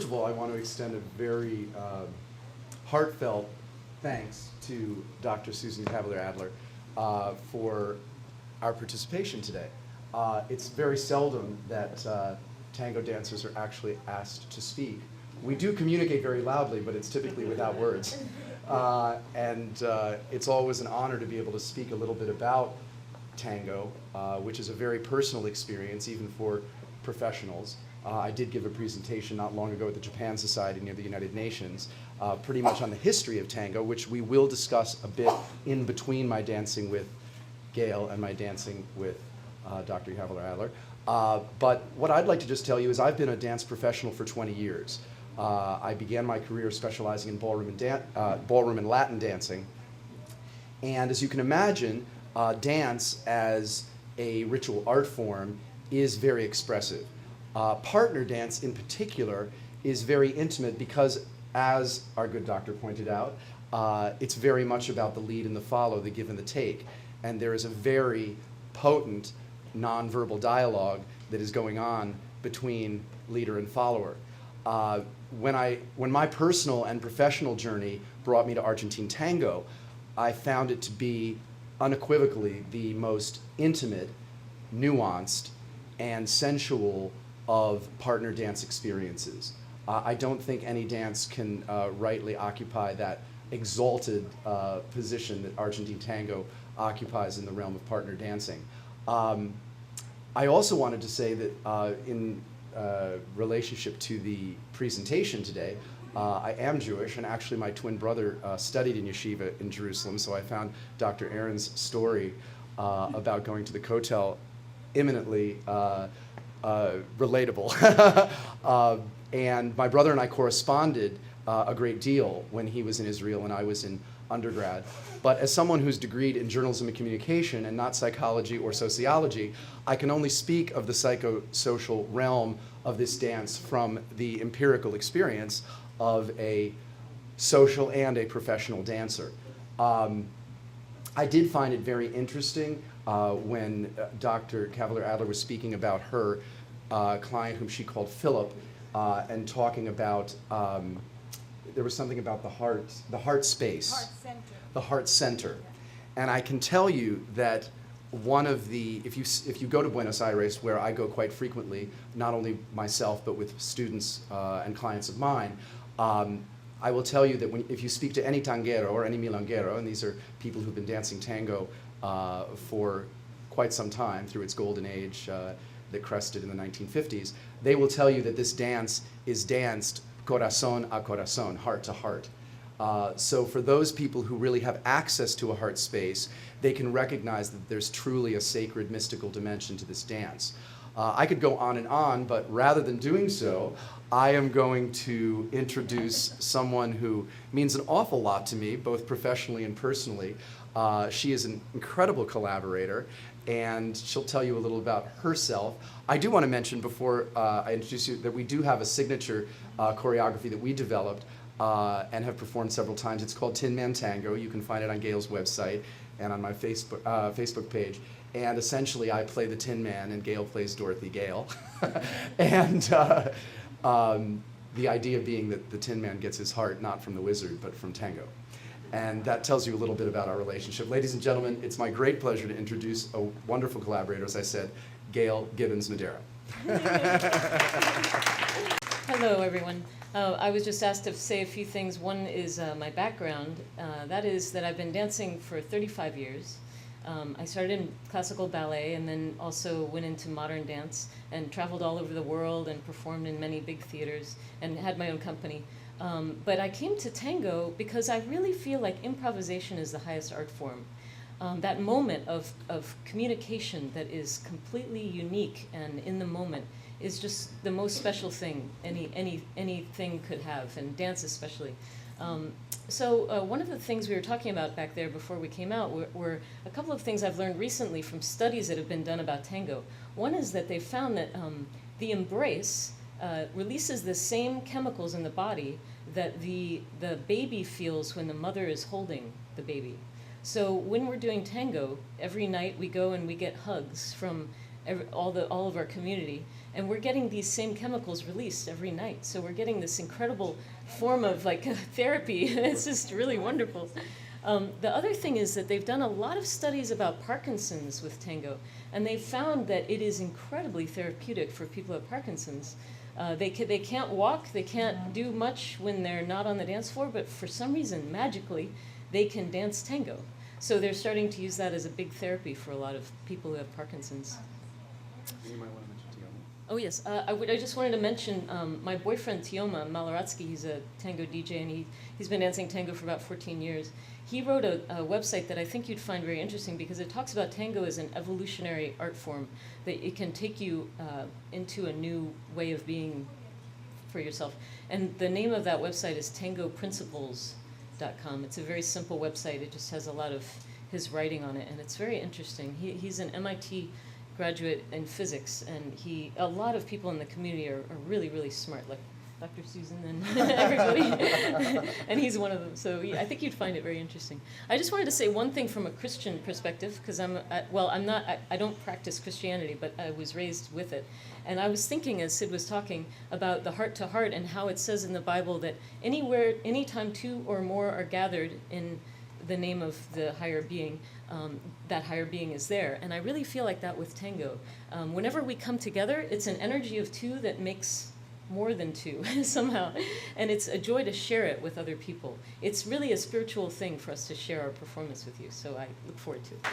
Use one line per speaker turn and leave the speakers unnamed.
of all, I want to extend a very heartfelt thanks to Dr. Susan Cavalier-Adler for our participation today. It's very seldom that tango dancers are actually asked to speak. We do communicate very loudly, but it's typically without words. It's always an honor to be able to speak a little bit about tango, which is a very personal experience, even for professionals. I did give a presentation not long ago at the Japan Society near the United Nations, pretty much on the history of tango, which we will discuss a bit in between my dancing with Gayle and my dancing with Dr. Cavalier-Adler. But what I'd like to just tell you is I've been a dance professional for 20 years. I began my career specializing in ballroom and Latin dancing. And as you can imagine, dance as a ritual art form is very expressive. Partner dance in particular is very intimate because, as our good doctor pointed out, it's very much about the lead and the follow, the give and the take. And there is a very potent nonverbal dialogue that is going on between leader and follower. When my personal and professional journey brought me to Argentine tango, I found it to be unequivocally the most intimate, nuanced, and sensual of partner dance experiences. I don't think any dance can rightly occupy that exalted position that Argentine tango occupies in the realm of partner dancing. I also wanted to say that in relationship to the presentation today, I am Jewish, and actually my twin brother studied in yeshiva in Jerusalem, so I found Dr. Aaron's story about going to the kotel eminently relatable. And my brother and I corresponded a great deal when he was in Israel and I was in undergrad. But as someone who's degreed in journalism and communication and not psychology or sociology, I can only speak of the psychosocial realm of this dance from the empirical experience of a social and a professional dancer. I did find it very interesting when Dr. Cavalier-Adler was speaking about her client whom she called Philip, and talking about, there was something about the heart space.
Heart center.
The heart center. And I can tell you that one of the, if you go to Buenos Aires, where I go quite frequently, not only myself, but with students and clients of mine, I will tell you that if you speak to any tanguero or any milonguero, and these are people who've been dancing tango for quite some time through its golden age that crested in the 1950s, they will tell you that this dance is danced corazón a corazón, heart to heart. So for those people who really have access to a heart space, they can recognize that there's truly a sacred, mystical dimension to this dance. I could go on, but rather than doing so, I am going to introduce someone who means an awful lot to me, both professionally and personally. She is an incredible collaborator, and she'll tell you a little about herself. I do want to mention before I introduce you that we do have a signature choreography that we developed and have performed several times. It's called Tin Man Tango. You can find it on Gayle's website and on my Facebook page. And essentially, I play the Tin Man, and Gayle plays Dorothy Gale. And the idea being that the Tin Man gets his heart not from the wizard, but from tango. And that tells you a little bit about our relationship. Ladies and gentlemen, it's my great pleasure to introduce a wonderful collaborator, as I said, Gayle Madeira.
Hello, everyone. I was just asked to say a few things. One is my background. That is that I've been dancing for 35 years. I started in classical ballet and then also went into modern dance and traveled all over the world and performed in many big theaters and had my own company. But I came to tango because I really feel like improvisation is the highest art form. That moment of communication that is completely unique and in the moment is just the most special thing anything could have, and dance especially. So one of the things we were talking about back there before we came out were a couple of things I've learned recently from studies that have been done about tango. One is that they found that the embrace releases the same chemicals in the body that the baby feels when the mother is holding the baby. So when we're doing tango, every night we go and we get hugs from all of our community, and we're getting these same chemicals released every night. So we're getting this incredible form of like therapy. It's just really wonderful. The other thing is that they've done a lot of studies about Parkinson's with tango, and they've found that it is incredibly therapeutic for people with Parkinson's. They can't walk, they can't do much when they're not on the dance floor, but for some reason, magically, they can dance tango. So they're starting to use that as a big therapy for a lot of people who have Parkinson's.
You might want to mention Tioma.
Oh yes, I just wanted to mention my boyfriend Tioma Malaratsky. He's a tango DJ, and he's been dancing tango for about 14 years. He wrote a website that I think you'd find very interesting because it talks about tango as an evolutionary art form, that it can take you into a new way of being for yourself. And the name of that website is tangoprinciples.com. It's a very simple website. It just has a lot of his writing on it, and it's very interesting. He's an MIT graduate in physics, and a lot of people in the community are really, really smart, like Dr. Susan and everybody, and he's one of them. So I think you'd find it very interesting. I just wanted to say one thing from a Christian perspective, because I don't practice Christianity, but I was raised with it. And I was thinking as Sid was talking about the heart to heart and how it says in the Bible that anytime two or more are gathered in the name of the higher being, that higher being is there. And I really feel like that with tango. Whenever we come together, it's an energy of two that makes more than two somehow, and it's a joy to share it with other people. It's really a spiritual thing for us to share our performance with you, so I look forward to it.